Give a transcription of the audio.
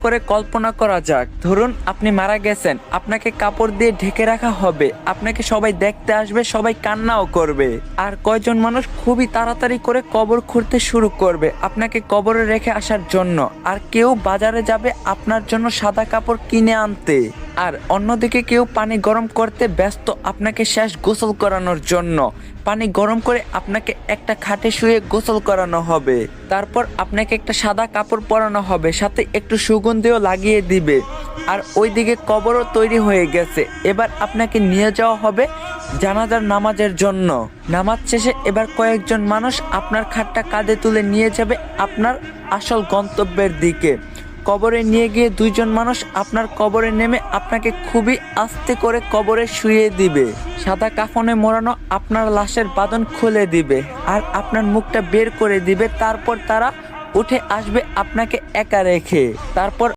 করে কল্পনা করা যাক, ধরুন আপনি মারা গেছেন, আপনাকে কাপড় দিয়ে ঢেকে রাখা হবে, আপনাকে সবাই দেখতে আসবে, সবাই কান্নাও করবে। আর কয়জন মানুষ খুবই তাড়াতাড়ি করে কবর খুঁড়তে শুরু করবে আপনাকে কবরে রেখে আসার জন্য। আর কেউ বাজারে যাবে আপনার জন্য সাদা কাপড় কিনে আনতে। আর অন্যদিকে কেউ পানি গরম করতে ব্যস্ত আপনাকে শেষ গোসল করানোর জন্য। পানি গরম করে আপনাকে একটা খাটে শুয়ে গোসল করানো হবে। তারপর আপনাকে একটা সাদা কাপড় পরানো হবে, সাথে একটু সুগন্ধিও লাগিয়ে দিবে। আর ওইদিকে কবরও তৈরি হয়ে গেছে। এবার আপনাকে নিয়ে যাওয়া হবে জানাজার নামাজের জন্য। নামাজ শেষে এবার কয়েকজন মানুষ আপনার খাটটা কাঁধে তুলে নিয়ে যাবে আপনার আসল গন্তব্যের দিকে। কবরে নিয়ে গিয়ে দুইজন মানুষ আপনার কবরে নেমে আপনাকে খুবই আস্তে করে কবরে শুইয়ে দিবে। সাদা কাফনে মোড়ানো আপনার লাশের বাঁধন খুলে দিবে আর আপনার মুখটা বের করে দিবে। তারপর তারা উঠে আসবে আপনাকে একা রেখে। তারপর